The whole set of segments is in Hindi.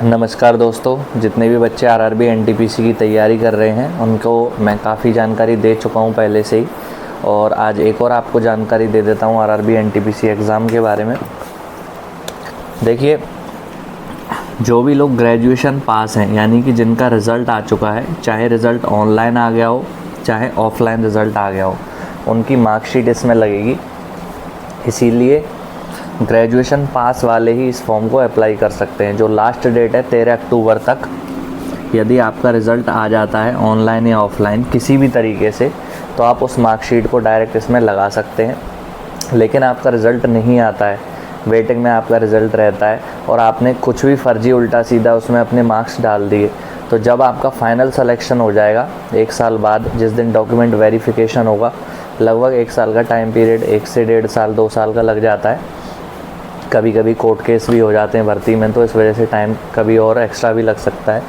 नमस्कार दोस्तों, जितने भी बच्चे आरआरबी एनटीपीसी की तैयारी कर रहे हैं उनको मैं काफ़ी जानकारी दे चुका हूं पहले से ही, और आज एक और आपको जानकारी दे देता हूं आरआरबी एनटीपीसी एग्ज़ाम के बारे में। देखिए, जो भी लोग ग्रेजुएशन पास हैं यानी कि जिनका रिज़ल्ट आ चुका है, चाहे रिज़ल्ट ऑनलाइन आ गया हो चाहे ऑफलाइन रिज़ल्ट आ गया हो, उनकी मार्कशीट इसमें लगेगी। इसीलिए ग्रेजुएशन पास वाले ही इस फॉर्म को अप्लाई कर सकते हैं। जो लास्ट डेट है 13 अक्टूबर तक, यदि आपका रिज़ल्ट आ जाता है ऑनलाइन या ऑफलाइन किसी भी तरीके से, तो आप उस मार्कशीट को डायरेक्ट इसमें लगा सकते हैं। लेकिन आपका रिज़ल्ट नहीं आता है, वेटिंग में आपका रिज़ल्ट रहता है और आपने कुछ भी फर्जी उल्टा सीधा उसमें अपने मार्क्स डाल दिए, तो जब आपका फाइनल सिलेक्शन हो जाएगा 1 साल बाद, जिस दिन डॉक्यूमेंट वेरिफिकेशन होगा, लगभग 1 साल का टाइम पीरियड, 1 से 1.5 साल 2 साल का लग जाता है। कभी कभी कोर्ट केस भी हो जाते हैं भर्ती में, तो इस वजह से टाइम कभी और एक्स्ट्रा भी लग सकता है।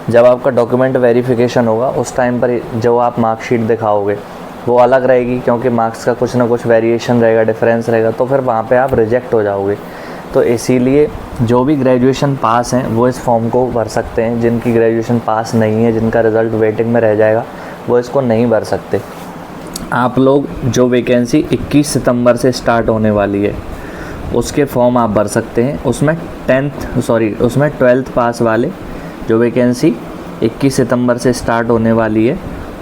जब आपका डॉक्यूमेंट वेरिफिकेशन होगा उस टाइम पर जो आप मार्कशीट दिखाओगे वो अलग रहेगी, क्योंकि मार्क्स का कुछ ना कुछ वेरिएशन रहेगा, डिफरेंस रहेगा, तो फिर वहाँ पे आप रिजेक्ट हो जाओगे। तो इसीलिए जो भी ग्रेजुएशन पास हैं वो इस फॉर्म को भर सकते हैं। जिनकी ग्रेजुएशन पास नहीं है, जिनका रिज़ल्ट वेटिंग में रह जाएगा, वो इसको नहीं भर सकते। आप लोग जो वैकेंसी 21 सितंबर से स्टार्ट होने वाली है उसके फॉर्म आप भर सकते हैं। उसमें 12th पास वाले, जो वैकेंसी 21 सितंबर से स्टार्ट होने वाली है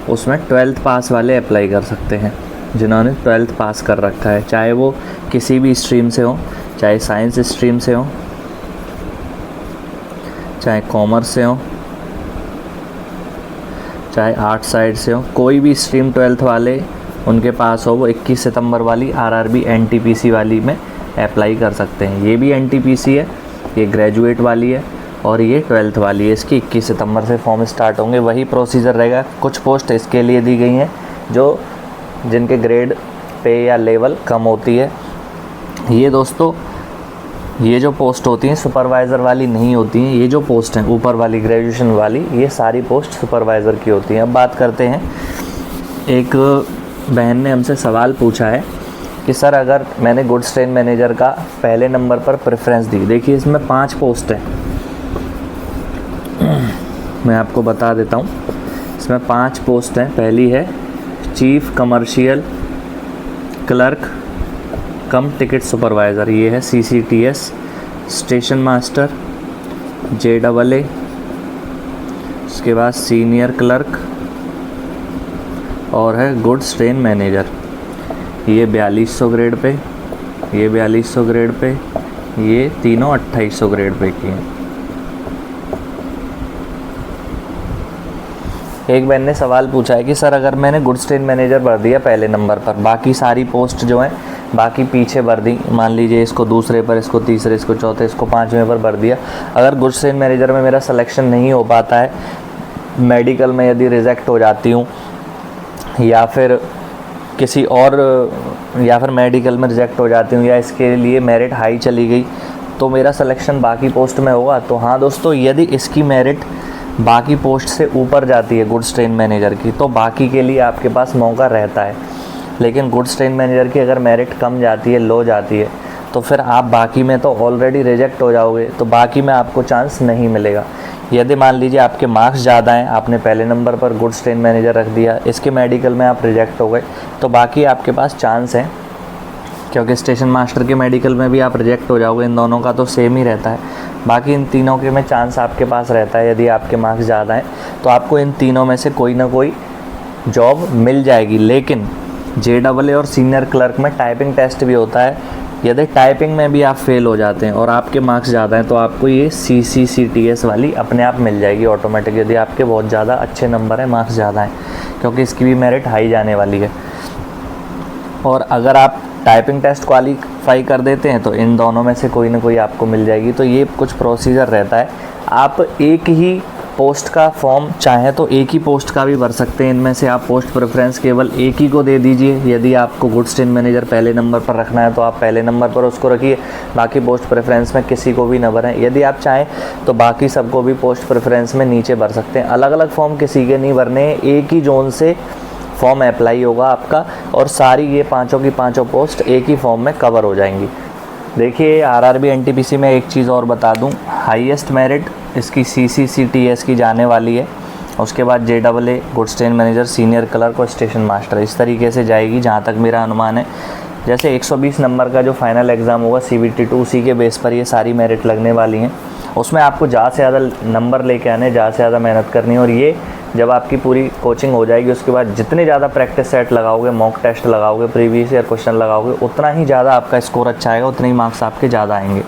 उसमें 12th पास वाले अप्लाई कर सकते हैं, जिन्होंने 12th पास कर रखा है, चाहे वो किसी भी स्ट्रीम से हो, चाहे साइंस स्ट्रीम से हो, चाहे कॉमर्स से हो, चाहे आर्ट साइड से हो, कोई भी स्ट्रीम 12th वाले उनके पास हो, वो 21 सितंबर वाली आरआरबी एनटीपीसी वाली में अप्लाई कर सकते हैं। ये भी एनटीपीसी है, ये ग्रेजुएट वाली है और ये 12th वाली है। इसकी 21 सितंबर से फॉर्म स्टार्ट होंगे, वही प्रोसीजर रहेगा। कुछ पोस्ट इसके लिए दी गई हैं जिनके ग्रेड पे या लेवल कम होती है। ये दोस्तों, ये जो पोस्ट होती हैं सुपरवाइज़र वाली नहीं होती हैं। ये जो पोस्ट हैं ऊपर वाली ग्रेजुएशन वाली, ये सारी पोस्ट सुपरवाइज़र की होती हैं। अब बात करते हैं, एक बहन ने हमसे सवाल पूछा है कि सर, अगर मैंने गुड्स ट्रेन मैनेजर का पहले नंबर पर प्रेफरेंस दी, देखिए इसमें 5 पोस्ट हैं, मैं आपको बता देता हूँ। इसमें 5 पोस्ट हैं। पहली है चीफ कमर्शियल क्लर्क कम टिकट सुपरवाइज़र, ये है CCTS। स्टेशन मास्टर JAA, उसके बाद सीनियर क्लर्क और है गुड्स ट्रेन मैनेजर। ये 4200 ग्रेड पे, ये 4200 ग्रेड पे, ये तीनों 2800 ग्रेड पे की हैं। एक बहन ने सवाल पूछा है कि सर, अगर मैंने गुड्स ट्रेन मैनेजर भर दिया पहले नंबर पर, बाकी सारी पोस्ट जो हैं बाकी पीछे भर दी, मान लीजिए इसको दूसरे पर, इसको तीसरे, इसको चौथे, इसको 5वें पर भर दिया, अगर गुड्स ट्रेन मैनेजर में मेरा सिलेक्शन नहीं हो पाता है, मेडिकल में यदि रिजेक्ट हो जाती हूँ या फिर मेडिकल में रिजेक्ट हो जाती हूँ, या इसके लिए मेरिट हाई चली गई, तो मेरा सिलेक्शन बाकी पोस्ट में होगा। तो हाँ दोस्तों, यदि इसकी मेरिट बाकी पोस्ट से ऊपर जाती है गुड्स ट्रेन मैनेजर की, तो बाकी के लिए आपके पास मौका रहता है। लेकिन गुड्स ट्रेन मैनेजर की अगर मेरिट कम जाती है, लो जाती है, तो फिर आप बाकी में तो ऑलरेडी रिजेक्ट हो जाओगे, तो बाकी में आपको चांस नहीं मिलेगा। यदि मान लीजिए आपके मार्क्स ज़्यादा हैं, आपने पहले नंबर पर गुड्स ट्रेन मैनेजर रख दिया, इसके मेडिकल में आप रिजेक्ट हो गए, तो बाकी आपके पास चांस हैं, क्योंकि स्टेशन मास्टर के मेडिकल में भी आप रिजेक्ट हो जाओगे। इन दोनों का तो सेम ही रहता है। बाकी इन तीनों के में चांस आपके पास रहता है। यदि आपके मार्क्स ज़्यादा हैं तो आपको इन तीनों में से कोई ना कोई जॉब मिल जाएगी। लेकिन JAA और सीनियर क्लर्क में टाइपिंग टेस्ट भी होता है। यदि टाइपिंग में भी आप फेल हो जाते हैं और आपके मार्क्स ज़्यादा हैं, तो आपको ये CCTS वाली अपने आप मिल जाएगी ऑटोमेटिक, यदि आपके बहुत ज़्यादा अच्छे नंबर हैं, मार्क्स ज़्यादा हैं, क्योंकि इसकी भी मेरिट हाई जाने वाली है। और अगर आप टाइपिंग टेस्ट क्वालिफाई कर देते हैं तो इन दोनों में से कोई ना कोई आपको मिल जाएगी। तो ये कुछ प्रोसीजर रहता है। आप एक ही पोस्ट का फॉर्म चाहे तो एक ही पोस्ट का भी भर सकते हैं। इनमें से आप पोस्ट प्रेफरेंस केवल एक ही को दे दीजिए। यदि आपको गुड्स ट्रेन मैनेजर पहले नंबर पर रखना है तो आप पहले नंबर पर उसको रखिए, बाकी पोस्ट प्रेफरेंस में किसी को भी न भरें। यदि आप चाहें तो बाकी सबको भी पोस्ट प्रेफरेंस में नीचे भर सकते हैं। अलग अलग फॉर्म किसी के नहीं भरने हैं, एक ही जोन से फॉर्म अप्लाई होगा आपका और सारी ये पाँचों की पाँचों पोस्ट एक ही फॉर्म में कवर हो जाएंगी। देखिए आरआरबी एनटीपीसी में एक चीज़ और बता दूं, हाईएस्ट मेरिट इसकी सीसीसीटीएस की जाने वाली है। उसके बाद जेडबलए good station manager, senior clerk और स्टेशन मास्टर, इस तरीके से जाएगी जहां तक मेरा अनुमान है। जैसे 120 नंबर का जो फाइनल एग्ज़ाम होगा CBT2, उसी के बेस पर ये सारी मेरिट लगने वाली हैं। उसमें आपको ज़्यादा से ज़्यादा नंबर लेके आने, ज़्यादा से ज़्यादा मेहनत करनी है। और ये जब आपकी पूरी कोचिंग हो जाएगी उसके बाद जितने ज़्यादा प्रैक्टिस सेट लगाओगे, मॉक टेस्ट लगाओगे, प्रीवियस ईयर क्वेश्चन लगाओगे, उतना ही ज़्यादा आपका स्कोर अच्छा आएगा, उतने ही मार्क्स आपके ज़्यादा आएंगे।